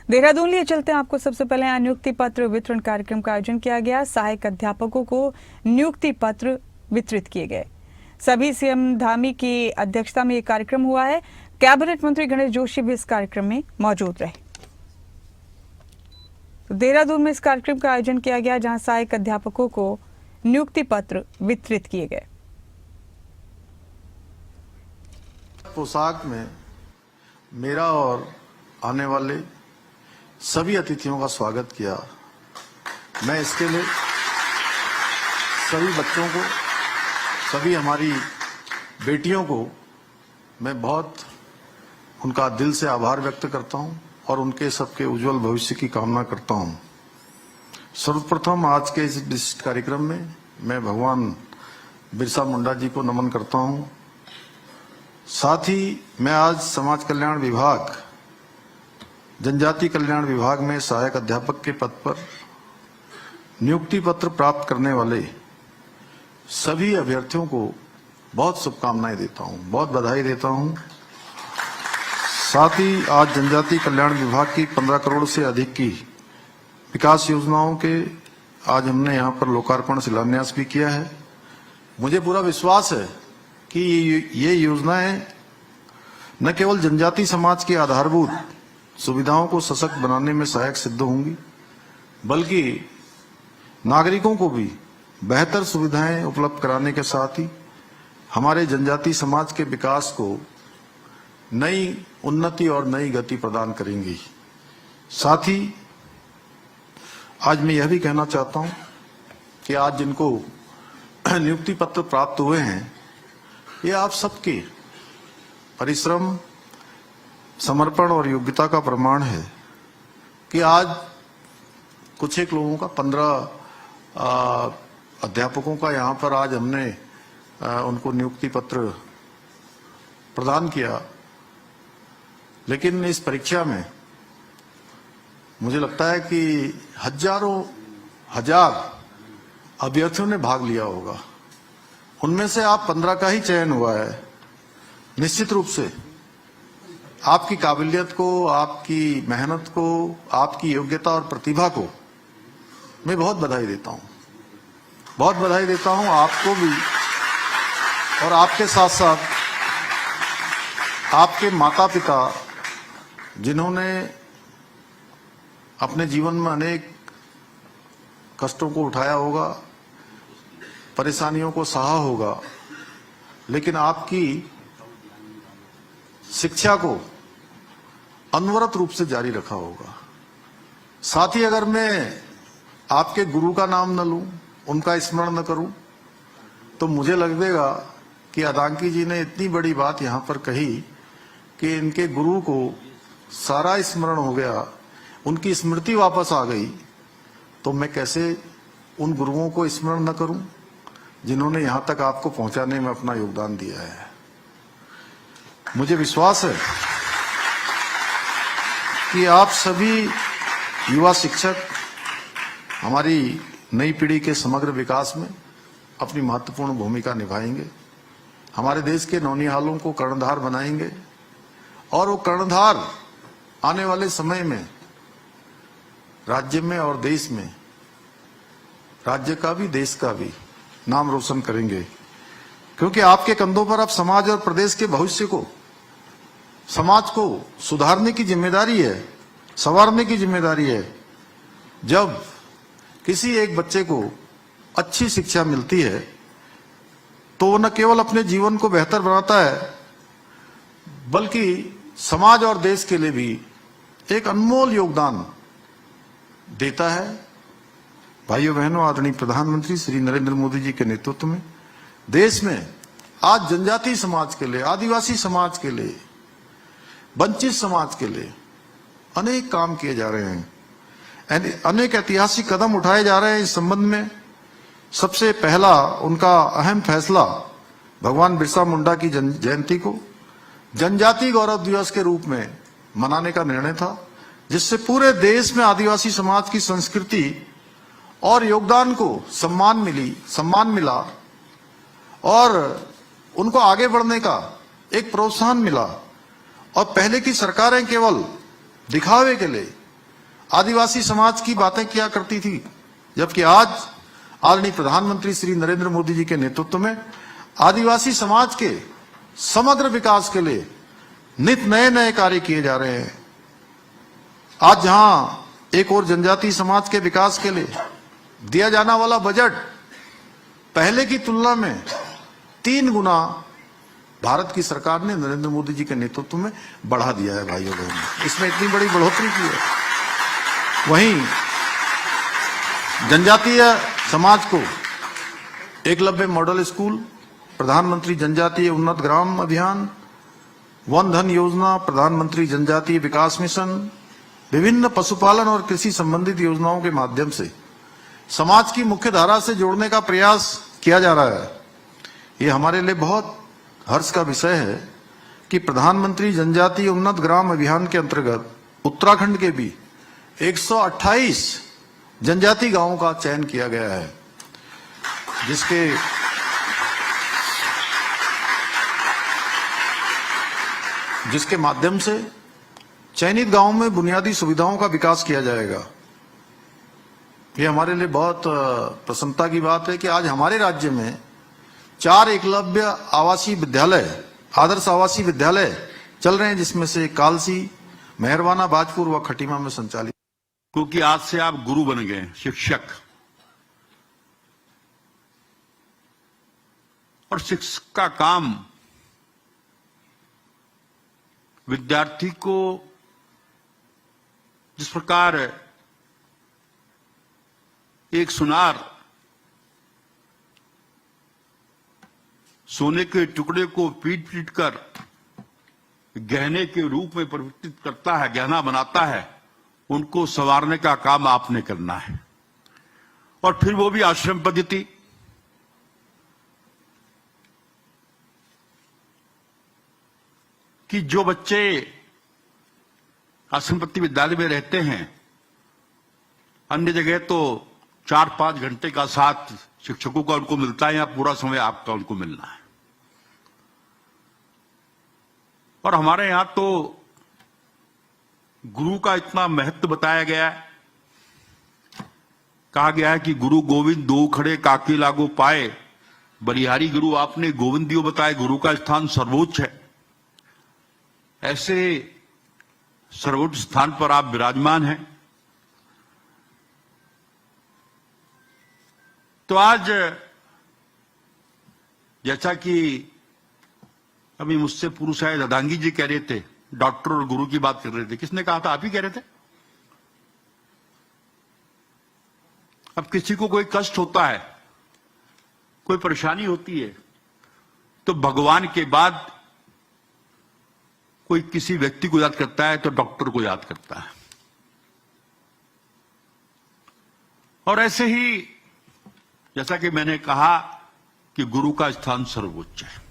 देहरादून लिए चलते हैं आपको। सबसे पहले यहाँ नियुक्ति पत्र वितरण कार्यक्रम का आयोजन किया गया। सहायक अध्यापकों को नियुक्ति पत्र वितरित किए गए। सभी सीएम धामी की अध्यक्षता में ये कार्यक्रम हुआ है। कैबिनेट मंत्री गणेश जोशी भी इस कार्यक्रम में मौजूद रहे। तो देहरादून में इस कार्यक्रम का आयोजन किया गया, जहां सहायक अध्यापकों को नियुक्ति पत्र वितरित किए गए। पोशाक में मेरा और आने वाले सभी अतिथियों का स्वागत किया। मैं इसके लिए सभी बच्चों को, सभी हमारी बेटियों को मैं बहुत उनका दिल से आभार व्यक्त करता हूं और उनके सबके उज्जवल भविष्य की कामना करता हूं। सर्वप्रथम आज के इस विशिष्ट कार्यक्रम में मैं भगवान बिरसा मुंडा जी को नमन करता हूं। साथ ही मैं आज समाज कल्याण विभाग, जनजाति कल्याण विभाग में सहायक अध्यापक के पद पर नियुक्ति पत्र प्राप्त करने वाले सभी अभ्यर्थियों को बहुत शुभकामनाएं देता हूं, बहुत बधाई देता हूं। साथ ही आज जनजाति कल्याण विभाग की 15 करोड़ से अधिक की विकास योजनाओं के आज हमने यहां पर लोकार्पण शिलान्यास भी किया है। मुझे पूरा विश्वास है कि ये योजनाएं न केवल जनजाति समाज की आधारभूत सुविधाओं को सशक्त बनाने में सहायक सिद्ध होंगी, बल्कि नागरिकों को भी बेहतर सुविधाएं उपलब्ध कराने के साथ ही हमारे जनजाति समाज के विकास को नई उन्नति और नई गति प्रदान करेंगी। साथ ही आज मैं यह भी कहना चाहता हूं कि आज जिनको नियुक्ति पत्र प्राप्त हुए हैं, ये आप सबके परिश्रम, समर्पण और योग्यता का प्रमाण है कि आज कुछ एक लोगों का 15 अध्यापकों का यहाँ पर आज हमने उनको नियुक्ति पत्र प्रदान किया। लेकिन इस परीक्षा में मुझे लगता है कि हजारों अभ्यर्थियों ने भाग लिया होगा। उनमें से आप 15 का ही चयन हुआ है। निश्चित रूप से आपकी काबिलियत को, आपकी मेहनत को, आपकी योग्यता और प्रतिभा को मैं बहुत बधाई देता हूं, बहुत बधाई देता हूं आपको भी, और आपके साथ साथ आपके माता पिता जिन्होंने अपने जीवन में अनेक कष्टों को उठाया होगा, परेशानियों को सहा होगा, लेकिन आपकी शिक्षा को अनवरत रूप से जारी रखा होगा। साथ ही अगर मैं आपके गुरु का नाम न लूं, उनका स्मरण न करूं, तो मुझे लगेगा कि अदांकी जी ने इतनी बड़ी बात यहां पर कही कि इनके गुरु को सारा स्मरण हो गया, उनकी स्मृति वापस आ गई, तो मैं कैसे उन गुरुओं को स्मरण न करूं जिन्होंने यहां तक आपको पहुंचाने में अपना योगदान दिया है। मुझे विश्वास है कि आप सभी युवा शिक्षक हमारी नई पीढ़ी के समग्र विकास में अपनी महत्वपूर्ण भूमिका निभाएंगे, हमारे देश के नौनिहालों को कर्णधार बनाएंगे, और वो कर्णधार आने वाले समय में राज्य में और देश में, राज्य का भी देश का भी नाम रोशन करेंगे। क्योंकि आपके कंधों पर अब समाज और प्रदेश के भविष्य को, समाज को सुधारने की जिम्मेदारी है, संवारने की जिम्मेदारी है। जब किसी एक बच्चे को अच्छी शिक्षा मिलती है तो वो न केवल अपने जीवन को बेहतर बनाता है, बल्कि समाज और देश के लिए भी एक अनमोल योगदान देता है। भाइयों बहनों, आदरणीय प्रधानमंत्री श्री नरेंद्र मोदी जी के नेतृत्व में देश में आज जनजाति समाज के लिए, आदिवासी समाज के लिए, वंचित समाज के लिए अनेक काम किए जा रहे हैं, अनेक ऐतिहासिक कदम उठाए जा रहे हैं। इस संबंध में सबसे पहला उनका अहम फैसला भगवान बिरसा मुंडा की जयंती को जनजाति गौरव दिवस के रूप में मनाने का निर्णय था, जिससे पूरे देश में आदिवासी समाज की संस्कृति और योगदान को सम्मान मिला और उनको आगे बढ़ने का एक प्रोत्साहन मिला। और पहले की सरकारें केवल दिखावे के लिए आदिवासी समाज की बातें किया करती थी, जबकि आज आदरणीय प्रधानमंत्री श्री नरेंद्र मोदी जी के नेतृत्व में आदिवासी समाज के समग्र विकास के लिए नित नए नए कार्य किए जा रहे हैं। आज जहां एक और जनजातीय समाज के विकास के लिए दिया जाने वाला बजट पहले की तुलना में 3 गुना भारत की सरकार ने नरेंद्र मोदी जी के नेतृत्व में बढ़ा दिया है। भाइयों बहनों, इसमें इतनी बड़ी बढ़ोतरी की है। वहीं जनजातीय समाज को एकलव्य मॉडल स्कूल, प्रधानमंत्री जनजातीय उन्नत ग्राम अभियान, वन धन योजना, प्रधानमंत्री जनजातीय विकास मिशन, विभिन्न पशुपालन और कृषि संबंधित योजनाओं के माध्यम से समाज की मुख्य धारा से जोड़ने का प्रयास किया जा रहा है। ये हमारे लिए बहुत हर्ष का विषय है कि प्रधानमंत्री जनजातीय उन्नत ग्राम अभियान के अंतर्गत उत्तराखंड के भी 128 जनजातीय गांवों का चयन किया गया है, जिसके माध्यम से चयनित गांवों में बुनियादी सुविधाओं का विकास किया जाएगा। ये हमारे लिए बहुत प्रसन्नता की बात है कि आज हमारे राज्य में 4 एकलव्य आवासीय विद्यालय, आदर्श आवासीय विद्यालय चल रहे हैं, जिसमें से कालसी, मेहरबाना, बाजपुर व खटीमा में संचालित। क्योंकि आज से आप गुरु बन गए, शिक्षक, और शिक्षक का काम विद्यार्थी को जिस प्रकार एक सुनार सोने के टुकड़े को पीट पीट कर गहने के रूप में परिवर्तित करता है, गहना बनाता है, उनको संवारने का काम आपने करना है। और फिर वो भी आश्रम पद्धति। कि जो बच्चे आश्रम पद्धति विद्यालय में रहते हैं, अन्य जगह तो 4-5 घंटे का साथ शिक्षकों का उनको मिलता है, या पूरा समय आपका उनको मिलना है। और हमारे यहां तो गुरु का इतना महत्व बताया गया है, कहा गया है कि गुरु गोविंद दो खड़े काके लागो पाए, बलिहारी गुरु आपने गोविंद दियो बताए, गुरु का स्थान सर्वोच्च है। ऐसे सर्वोच्च स्थान पर आप विराजमान हैं। तो आज जैसा कि अभी मुझसे पूर्व शायद अदांगी जी कह रहे थे, डॉक्टर और गुरु की बात कर रहे थे, किसने कहा था? आप ही कह रहे थे। अब किसी को कोई कष्ट होता है, कोई परेशानी होती है, तो भगवान के बाद कोई किसी व्यक्ति को याद करता है तो डॉक्टर को याद करता है। और ऐसे ही जैसा कि मैंने कहा कि गुरु का स्थान सर्वोच्च है।